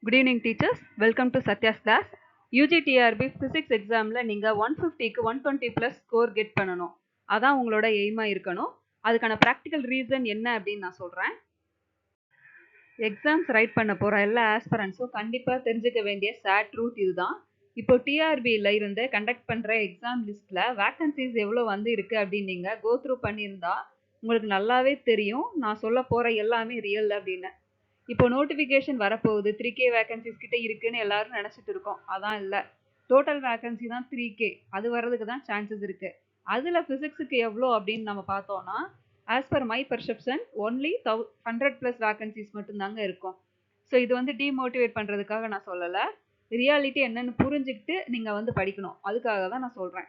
Good evening teachers. Welcome to Satya's class. UGTRB Physics examல நீங்க 150க்கு 120 plus score get பண்ணணும். அதான் உங்களோட எய்மா இருக்கணும். அதுக்கான practical reason என்ன அப்படின்னு நான் சொல்றேன். எக்ஸாம்ஸ் ரைட் பண்ண போற எல்லா ஆஸ்பிரண்ட்ஸும் கண்டிப்பா தெரிஞ்சுக்க வேண்டிய sad truth இதுதான். இப்போ டிஆர்பியில் இருந்து கண்டக்ட் பண்ற எக்ஸாம் லிஸ்ட்ல வேகன்சிஸ் எவ்வளோ வந்து இருக்கு அப்படின்னு நீங்க கோ த்ரூ பண்ணியிருந்தா உங்களுக்கு நல்லாவே தெரியும் நான் சொல்ல போற எல்லாமே ரியல் அப்படின்னு. இப்போ நோட்டிஃபிகேஷன் வரப்போகுது 3K வேகன்சிஸ் கிட்ட இருக்குன்னு எல்லாரும் நினச்சிட்டு இருக்கோம். அதான் இல்லை, டோட்டல் வேகன்சி தான் 3K. அது வர்றதுக்கு தான் சான்சஸ் இருக்கு. அதில் ஃபிசிக்ஸுக்கு எவ்வளோ அப்படின்னு நம்ம பார்த்தோம்னா as per my perception only 100+ vacancies மட்டும்தாங்க இருக்கும். ஸோ இது வந்து டிமோட்டிவேட் பண்ணுறதுக்காக நான் சொல்லலை, ரியாலிட்டி என்னன்னு புரிஞ்சுக்கிட்டு நீங்கள் வந்து படிக்கணும், அதுக்காக தான் நான் சொல்கிறேன்.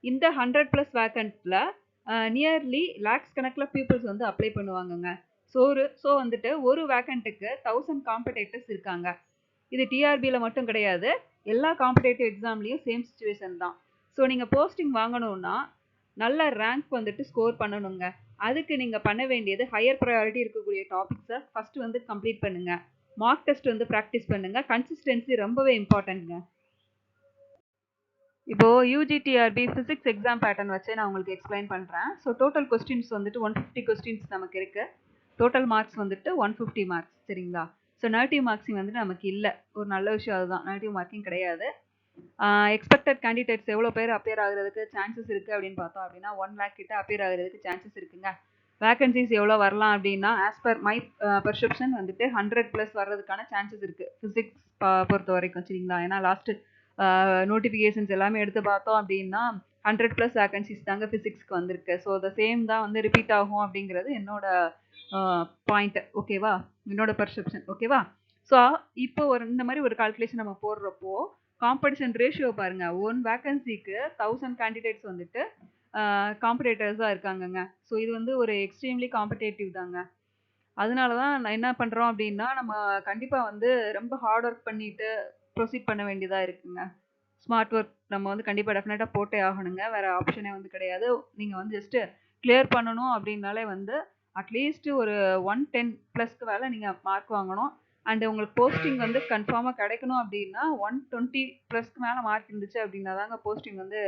இந்த 100+ வேகன்ட்ல நியர்லி லேக்ஸ் கணக்கில் பீப்புள்ஸ் வந்து அப்ளை பண்ணுவாங்கங்க. ஸோ வந்துட்டு ஒரு வேக்கண்ட்டுக்கு 1000 காம்படேட்டர்ஸ் இருக்காங்க. இது டிஆர்பியில் மட்டும் கிடையாது, எல்லா காம்படேட்டிவ் எக்ஸாம்லேயும் சேம் சுச்சுவேஷன் தான். ஸோ நீங்கள் போஸ்டிங் வாங்கணும்னா நல்ல ரேங்க் வந்துட்டு ஸ்கோர் பண்ணணுங்க. அதுக்கு நீங்கள் பண்ண வேண்டியது ஹையர் ப்ரையாரிட்டி இருக்கக்கூடிய டாபிக்ஸை ஃபஸ்ட்டு வந்து கம்ப்ளீட் பண்ணுங்கள். மார்க் டெஸ்ட் வந்து ப்ராக்டிஸ் பண்ணுங்கள். கன்சிஸ்டன்சி ரொம்பவே இம்பார்ட்டன்ட்ங்க. இப்போ யூஜிடிஆர்பி ஃபிசிக்ஸ் எக்ஸாம் பேட்டர்ன் வச்சு நான் உங்களுக்கு எக்ஸ்பிளைன் பண்ணுறேன். ஸோ டோட்டல் கொஸ்டின்ஸ் வந்துட்டு 150 கொஸ்டின்ஸ் நமக்கு இருக்குது. டோட்டல் மார்க்ஸ் வந்துட்டு 150 மார்க்ஸ், சரிங்களா? ஸோ நெகட்டிவ் மார்க்ஸிங் வந்துட்டு நமக்கு இல்லை. ஒரு நல்ல விஷயம் அதுதான், நெகட்டிவ் மார்க்கிங் கிடையாது. எக்ஸ்பெக்டட் கேண்டிடேட்ஸ் எவ்வளோ பேர் அப்பியர் ஆகுறதுக்கு சான்சஸ் இருக்குது அப்படின்னு பார்த்தோம் அப்படின்னா 1 lakh கிட்ட அப்பியர் ஆகுறதுக்கு சான்சஸ் இருக்குங்க. வேகன்சிஸ் எவ்வளோ வரலாம் அப்படின்னா ஆஸ் பர் மை பர்செப்ஷன் வந்துட்டு 100+ வர்றதுக்கான சான்சஸ் இருக்குது ஃபிசிக்ஸ் பொறுத்த வரைக்கும், சரிங்களா? ஏன்னா லாஸ்ட்டு நோட்டிஃபிகேஷன்ஸ் எல்லாமே எடுத்து பார்த்தோம் அப்படின்னா 100+ வேகன்சிஸ் தாங்க ஃபிசிக்ஸ்க்கு வந்திருக்கு. ஸோ த சேம் தான் வந்து ரிப்பீட் ஆகும் அப்படிங்கிறது என்னோட பாயிண்ட், ஓகேவா? என்னோட பர்செப்ஷன், ஓகேவா? ஸோ இப்போ இந்த மாதிரி ஒரு கால்குலேஷன் நம்ம போடுறப்போ காம்படிஷன் ரேஷியோ பாருங்க, 1 வேகன்சிக்கு 1000 கேண்டிடேட்ஸ் வந்துட்டு காம்படேட்டர்ஸாக இருக்காங்கங்க. ஸோ இது வந்து ஒரு எக்ஸ்ட்ரீம்லி காம்படேட்டிவ் தாங்க. அதனால தான் நான் என்ன பண்ணுறோம் அப்படின்னா நம்ம கண்டிப்பாக வந்து ரொம்ப ஹார்ட் ஒர்க் பண்ணிட்டு ப்ரொசீட் பண்ண வேண்டியதாக இருக்குங்க. ஸ்மார்ட் ஒர்க் நம்ம வந்து கண்டிப்பாக டெஃபினட்டாக போட்டே ஆகணுங்க, வேறு ஆப்ஷனே வந்து கிடையாது. நீங்கள் வந்து ஜஸ்ட்டு கிளியர் பண்ணணும் அப்படின்னாலே வந்து அட்லீஸ்ட் ஒரு 110+ வேலை நீங்கள் மார்க் வாங்கணும். அண்டு உங்களுக்கு போஸ்டிங் வந்து கன்ஃபார்மாக கிடைக்கணும் அப்படின்னா 120+ மேலே மார்க் இருந்துச்சு அப்படின்னா தாங்க போஸ்டிங் வந்து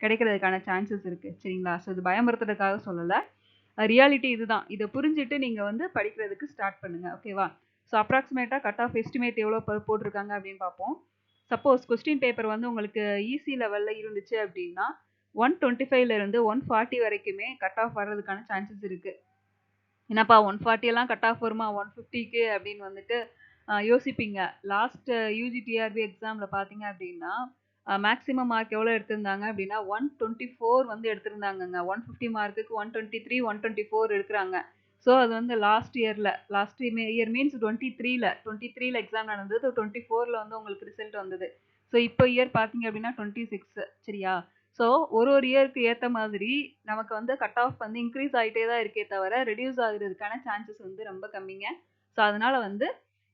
கிடைக்கிறதுக்கான சான்சஸ் இருக்குது, சரிங்களா? ஸோ இது பயமுறுத்துறதுக்காக சொல்லலை, ரியாலிட்டி இதுதான். இதை புரிஞ்சுட்டு நீங்கள் வந்து படிக்கிறதுக்கு ஸ்டார்ட் பண்ணுங்கள், ஓகேவா? ஸோ அப்ராக்சிமேட்டாக கட் ஆஃப் எஸ்டிமேட் எவ்வளோ போட்டிருக்காங்க அப்படின்னு பார்ப்போம். சப்போஸ் கொஸ்டின் பேப்பர் வந்து உங்களுக்கு ஈஸி லெவலில் இருந்துச்சு அப்படின்னா 125லேருந்து 140 வரைக்குமே கட் ஆஃப் வர்றதுக்கான சான்சஸ் இருக்குது. என்னப்பா 140 எல்லாம் கட் ஆஃப் வருமா 150க்கு அப்படின்னு வந்துட்டு யோசிப்பீங்க. லாஸ்ட் யூஜிடிஆர்பி எக்ஸாமில் பார்த்தீங்க அப்படின்னா மேக்ஸிமம் மார்க் எவ்வளோ எடுத்திருந்தாங்க அப்படின்னா 124 வந்து எடுத்திருந்தாங்கங்க. 150 மார்க்குக்கு 123 124 எடுக்கிறாங்க. ஸோ அது வந்து லாஸ்ட் இயர் மீன்ஸ் 23ல எக்ஸாம் நடந்தது, 24ல் வந்து உங்களுக்கு ரிசல்ட் வந்தது. ஸோ இப்போ இயர் பார்த்தீங்க அப்படின்னா 26, சரியா? ஸோ ஒரு இயருக்கு ஏற்ற மாதிரி நமக்கு வந்து கட் ஆஃப் வந்து இன்க்ரீஸ் ஆகிட்டே தான் இருக்கே தவிர ரெடியூஸ் ஆகுறதுக்கான சான்சஸ் வந்து ரொம்ப கம்மிங்க. ஸோ அதனால வந்து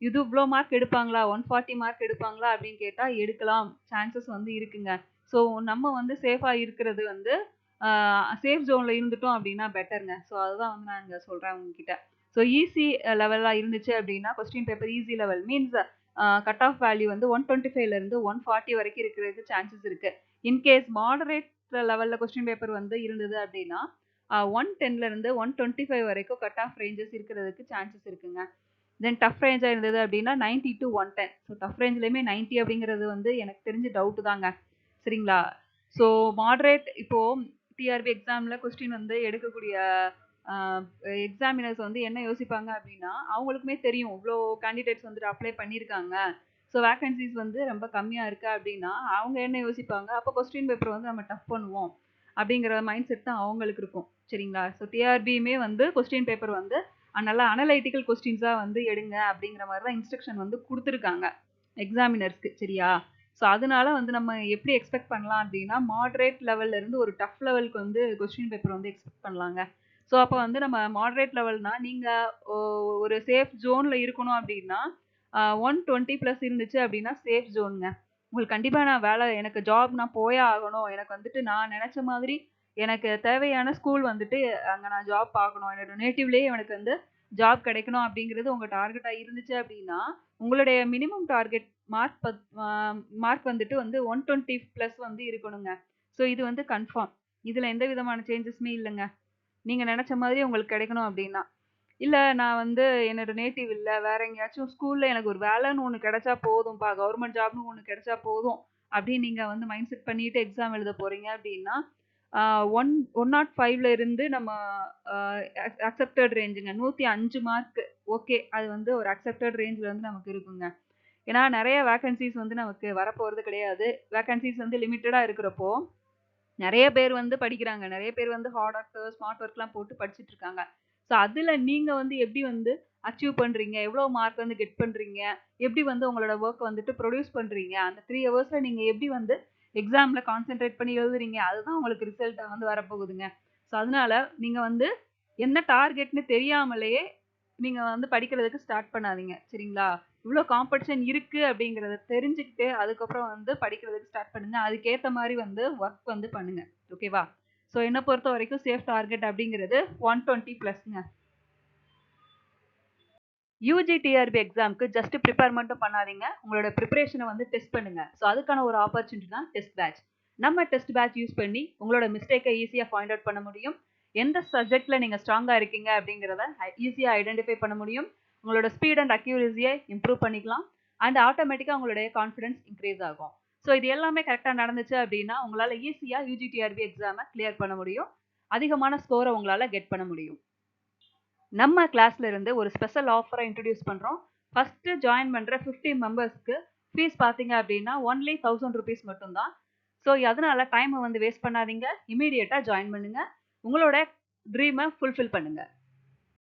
இது இவ்வளோ மார்க் எடுப்பாங்களா 140 மார்க் எடுப்பாங்களா அப்படின்னு கேட்டால் எடுக்கலாம், சான்சஸ் வந்து இருக்குங்க. ஸோ நம்ம வந்து சேஃபாக இருக்கிறது வந்து சேஃப் ஜோனில் இருந்துட்டோம் அப்படின்னா பெட்டருங்க. ஸோ அதுதான் வந்து நான் இங்கே சொல்கிறேன் உங்ககிட்ட. ஸோ ஈஸி லெவலாக இருந்துச்சு அப்படின்னா question paper easy level means cut off value வந்து 125லேருந்து 140 வரைக்கும் இருக்கிறதுக்கு சான்சஸ் இருக்குது. இன்கேஸ் மாடரேட் லெவலில் கொஸ்டின் பேப்பர் வந்து இருந்தது அப்படின்னா 110லேருந்து 125 வரைக்கும் கட் ஆஃப் ரேஞ்சஸ் இருக்கிறதுக்கு சான்சஸ் இருக்குங்க. தென் டஃப் ரேஞ்சாக இருந்தது அப்படின்னா 90 to 110. ஸோ டஃப் ரேஞ்சிலையுமே 90 அப்படிங்கிறது வந்து எனக்கு தெரிஞ்ச டவுட்டு தாங்க, சரிங்களா? ஸோ மாடரேட் இப்போது டிஆர்பி எக்ஸாமில் கொஸ்டின் வந்து எடுக்கக்கூடிய எக்ஸாமினர்ஸ் வந்து என்ன யோசிப்பாங்க அப்படின்னா அவங்களுக்குமே தெரியும் இவ்வளோ கேண்டிடேட்ஸ் வந்துட்டு அப்ளை பண்ணியிருக்காங்க, ஸோ வேகன்சிஸ் வந்து ரொம்ப கம்மியாக இருக்கா அப்படின்னா அவங்க என்ன யோசிப்பாங்க, அப்போ கொஸ்டின் பேப்பர் வந்து நம்ம டஃப் பண்ணுவோம் அப்படிங்கிற மைண்ட் செட் தான் அவங்களுக்கு இருக்கும், சரிங்களா? ஸோ டிஆர்பியுமே வந்து கொஸ்டின் பேப்பர் வந்து நல்லா அனலைட்டிக்கல் கொஸ்டின்ஸாக வந்து எடுங்க அப்படிங்கிற மாதிரி தான் இன்ஸ்ட்ரக்ஷன் வந்து கொடுத்துருக்காங்க எக்ஸாமினர்ஸ்க்கு, சரியா? ஸோ அதனால வந்து நம்ம எப்படி எக்ஸ்பெக்ட் பண்ணலாம் அப்படின்னா மாடரேட் லெவல்லேருந்து ஒரு டஃப் லெவலுக்கு வந்து கொஸ்டின் பேப்பர் வந்து எக்ஸ்பெக்ட் பண்ணலாங்க. ஸோ அப்போ வந்து நம்ம மாடரேட் லெவல்னா நீங்கள் ஒரு சேஃப் ஜோனில் இருக்கணும் அப்படின்னா 120+ இருந்துச்சு அப்படின்னா சேஃப் ஜோனுங்க. உங்களுக்கு கண்டிப்பாக நான் வேலை எனக்கு ஜாப் நான் போயே ஆகணும், எனக்கு வந்துட்டு நான் நினச்ச மாதிரி எனக்கு தேவையான ஸ்கூல் வந்துட்டு அங்கே நான் ஜாப் பார்க்கணும், என்னோட நேட்டிவ்லேயே எனக்கு வந்து ஜாப் கிடைக்கணும் அப்படிங்கிறது உங்கள் டார்கெட்டாக இருந்துச்சு அப்படின்னா உங்களுடைய மினிமம் டார்கெட் மார்க் வந்துட்டு வந்து 120 பிளஸ் வந்து இருக்கணுங்க. ஸோ இது வந்து கன்ஃபார்ம். இதுல எந்த விதமான சேஞ்சஸுமே இல்லங்க. நீங்க நெனச்ச மாதிரி உங்களுக்கு கிடைக்கணும் அப்டின்னா. இல்ல நான் வந்து என்னோட நேட்டிவ் இல்ல, வேற எங்கேயாச்சும் ஸ்கூல்ல எனக்கு ஒரு வேலைன்னு ஒண்ணு கிடைச்சா போதும்பா, கவர்மெண்ட் ஜாப்ன்னு ஒண்ணு கிடைச்சா போதும் அப்படின்னு நீங்க வந்து மைண்ட் செட் பண்ணிட்டு எக்ஸாம் எழுத போறீங்க அப்படின்னா, ஆ 105ல இருந்து நம்ம அ அக்செப்டட் ரேஞ்சுங்க. 105 mark okay. அது வந்து ஒரு அக்செப்டட் ரேஞ்ச்ல வந்து நமக்கு இருக்குங்க. ஏன்னா நெறைய வேக்கன்ஸீஸ் வந்து நமக்கு வரப்போறது கிடையாது. வேக்கன்ஸீஸ் வந்து லிமிட்டடா இருக்கிறப்போ நெறைய பேர் வந்து படிக்கிறாங்க. நெறைய பேர் வந்து ஹார்ட் ஒர்க்கு, ஸ்மார்ட் ஒர்க்லாம் போட்டு படிச்சுட்டு இருக்காங்க. ஸோ அதுல நீங்க வந்து எப்படி வந்து அச்சீவ் பண்றீங்க? எவ்வளோ மார்க் வந்து கெட் பண்றீங்க? எப்படி வந்து உங்களோட வொர்க் வந்துட்டு ப்ரொடியூஸ் பண்றீங்க? அந்த 3 ஹவர்ஸ்ல நீங்க எப்படி வந்து எக்ஸாம்ல கான்சன்ட்ரேட் பண்ணி எழுதுறீங்க? அதுதான் உங்களுக்கு ரிசல்ட்டா வந்து வரப்போகுதுங்க. ஸோ அதனால நீங்க வந்து என்ன டார்கெட்ன்னு தெரியாமலேயே நீங்க வந்து படிக்கிறதுக்கு ஸ்டார்ட் பண்ணாதீங்க. சரிங்களா? இவ்ளோ காம்படிஷன் இருக்கு அப்படிங்கிறத தெரிஞ்சுக்கிட்டு, அதுக்கப்புறம் வந்து படிக்கிறதுக்கு ஸ்டார்ட் பண்ணுங்க. அதுக்கேத்த மாரி வந்து ஒர்க் வந்து பண்ணுங்க. ஓகேவா? ஸோ என்ன பொறுத்தவரைக்கும் சேஃப் டார்கெட் அப்படிங்கிறது 120 பிளஸ்ங்க. யுஜி, டிஆர்பி எக்ஸாம்க்கு ஜஸ்ட் ப்ரிப்பேர் மட்டும் பண்ணாதீங்க. உங்களோட ப்ரிப்பரேஷன வந்து டெஸ்ட் பண்ணுங்க. ஸோ அதுக்கான ஒரு ஆப்பர்ச்சுனிட்டி தான் டெஸ்ட் பேட்ச். நம்ம டெஸ்ட் பேட்ச் யூஸ் பண்ணி உங்களோட மிஸ்டேக்க ஈஸியா ஃபைண்ட் அவுட் பண்ண முடியும். எந்த சப்ஜெக்ட்ல நீங்க ஸ்ட்ராங்கா இருக்கீங்க அப்படிங்கிறத ஈஸியா ஐடென்டிஃபை பண்ண முடியும். உங்களோட ஸ்பீட் அண்ட் அக்யூரசிய இம்ப்ரூவ் பண்ணிக்கலாம். அண்ட் ஆட்டோமேட்டிக்கா உங்களுடைய கான்ஃபிடன்ஸ் இன்கிரீஸ் ஆகும். ஸோ இது எல்லாமே கரெக்ட்டா நடந்துச்சு அப்படின்னா, உங்களால ஈஸியா யுஜி, டிஆர்பி எக்ஸாம கிளியர் பண்ண முடியும். அதிகமான ஸ்கோர உங்களால கெட் பண்ண முடியும். நம்ம கிளாஸ்ல இருந்து ஒரு ஸ்பெஷல் ஆஃபரை இன்ட்ரோடியூஸ் பண்றோம். ஃபர்ஸ்ட் ஜாயின் பண்ற 50 மெம்பர்ஸ்க்கு ஃபீஸ் பார்த்தீங்க அப்படின்னா ஒன்லி 1000 ரூபீஸ் மட்டும் தான். ஸோ அதனால டைம வந்து வேஸ்ட் பண்ணாதீங்க. இம்மீடியட்டா ஜாயின் பண்ணுங்க. உங்களோட ட்ரீம ஃபுல்ஃபில் பண்ணுங்க.